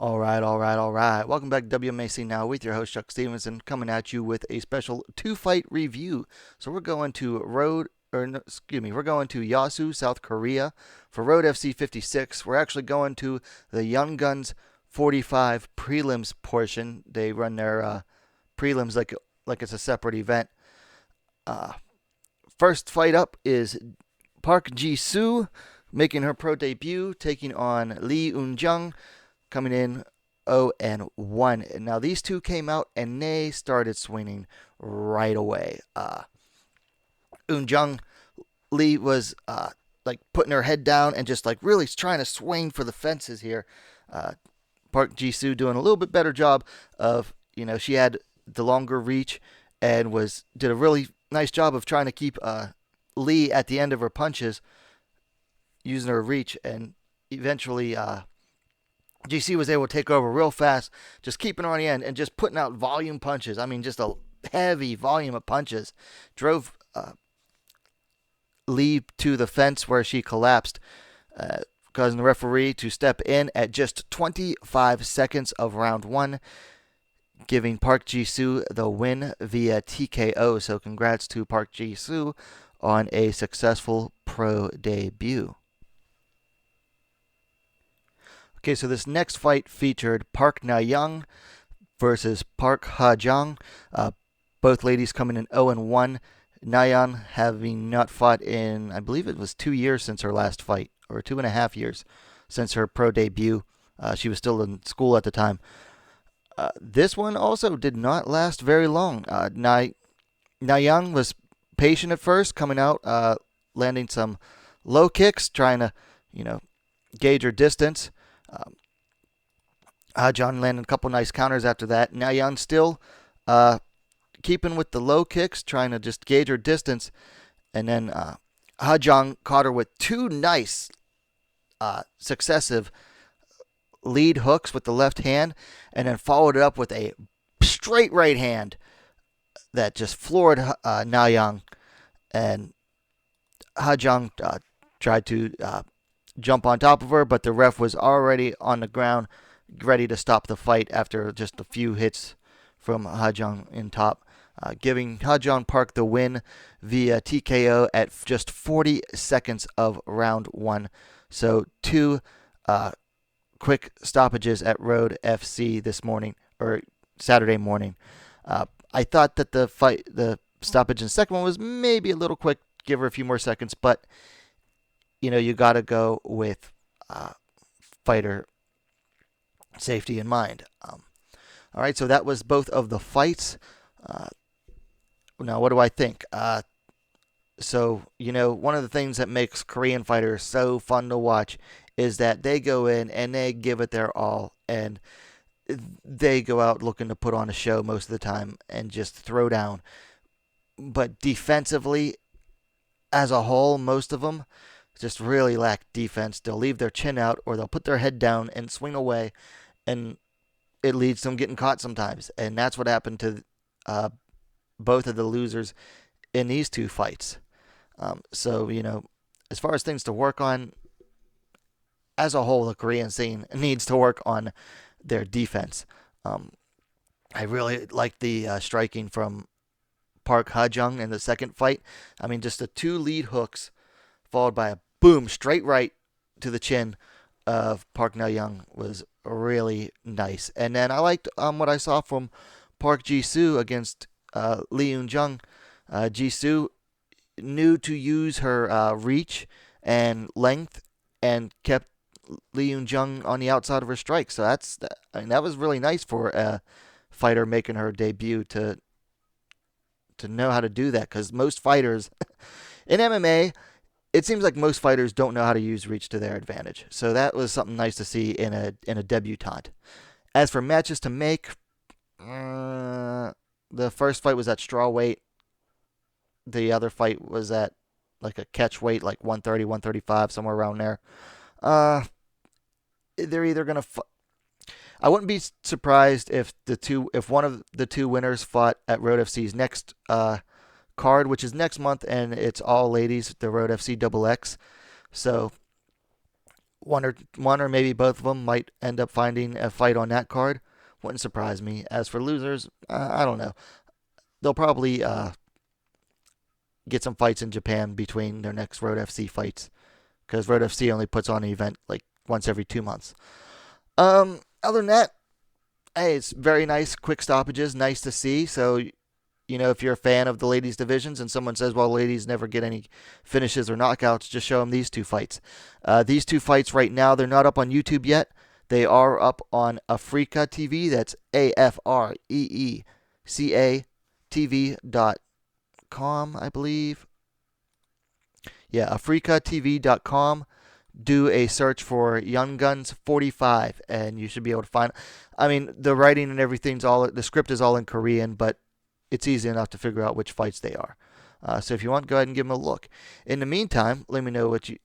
All right, all right, all right. Welcome back to WMAC Now with your host Chuck Stevenson, coming at you with a special two-fight review. So we're going to we're going to Yeosu, South Korea, for Road FC 56. We're actually going to the Young Guns 45 prelims portion. They run their prelims like it's a separate event. Uh, First fight up is Park Ji-soo making her pro debut, taking on Lee Eun-Jung, coming in 0-1. Now these two came out and they started swinging right away. Eun-Jung Lee was like putting her head down and just like really trying to swing for the fences here. Uh, Park Ji-soo doing a little bit better job of, she had the longer reach and did a really nice job of trying to keep Lee at the end of her punches, using her reach, and eventually GC was able to take over real fast, just keeping her on the end and just putting out volume punches. I mean, just a heavy volume of punches. Drove Lee to the fence where she collapsed, causing the referee to step in at just 25 seconds of round one, giving Park Ji-soo the win via TKO. So congrats to Park Ji-soo on a successful pro debut. Okay, so this next fight featured Park Na-young versus Park Ha-jung. Both ladies coming in 0-1. Na-young having not fought in, I believe it was 2 years since her last fight, or 2.5 years since her pro debut. She was still in school at the time. This one also did not last very long. Na-young was patient at first, coming out, landing some low kicks, trying to, gauge her distance. John landed a couple nice counters after that. Na-young still keeping with the low kicks, trying to just gauge her distance. And then Ha-jung caught her with two nice successive lead hooks with the left hand, and then followed it up with a straight right hand that just floored Na-young. And Ha-jung tried to jump on top of her, but the ref was already on the ground, ready to stop the fight after just a few hits from Ha-jung in top, giving Ha-jung Park the win via TKO at just 40 seconds of round one. So two quick stoppages at Road FC this morning, or Saturday morning. I thought that the stoppage in the second one was maybe a little quick, give her a few more seconds, but you got to go with fighter safety in mind. All right, so that was both of the fights. Now, what do I think? So, one of the things that makes Korean fighters so fun to watch is that they go in and they give it their all, and they go out looking to put on a show most of the time and just throw down. But defensively, as a whole, most of them just really lack defense. They'll leave their chin out, or they'll put their head down and swing away, and it leads to them getting caught sometimes. And that's what happened to both of the losers in these two fights. So, as far as things to work on, as a whole, the Korean scene needs to work on their defense. I really like the striking from Park Ha-jung in the second fight. I mean, just the two lead hooks followed by a boom straight right to the chin of Park Na-young was really nice. And then I liked what I saw from Park Ji-soo against Lee Eun-jung. Ji-soo knew to use her reach and length and kept Lee Eun-jung on the outside of her strike. So that was really nice for a fighter making her debut to know how to do that, because most fighters in MMA, it seems like most fighters don't know how to use reach to their advantage. So that was something nice to see in a debutante. As for matches to make, the first fight was at Strawweight. The other fight was at like a catchweight, like 130, 135, somewhere around there. They're either gonna. I wouldn't be surprised if one of the two winners fought at Road FC's next card, which is next month, and it's all ladies, the Road FC XX. So one or maybe both of them might end up finding a fight on that card. Wouldn't surprise me. As for losers, I don't know. They'll probably get some fights in Japan between their next Road FC fights, because Road FC only puts on an event like once every 2 months. Other than that, hey, it's very nice, quick stoppages, nice to see. So, if you're a fan of the ladies divisions and someone says, well, ladies never get any finishes or knockouts, just show them these two fights. These two fights right now, they're not up on YouTube yet. They are up on Africa TV. That's AFREECA TV.com, I believe. Yeah, africatv.com. Do a search for Young Guns 45, and you should be able to find. I mean, the writing and everything's the script is all in Korean, but it's easy enough to figure out which fights they are. So if you want, go ahead and give them a look. In the meantime, let me know if you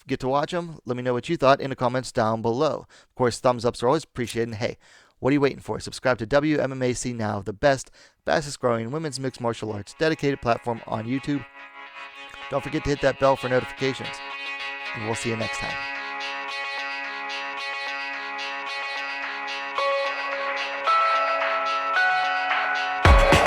get to watch them, let me know what you thought in the comments down below. Of course, thumbs ups are always appreciated. And hey, what are you waiting for? Subscribe to WMMAC Now, the best, fastest growing women's mixed martial arts dedicated platform on YouTube. Don't forget to hit that bell for notifications. And we'll see you next time.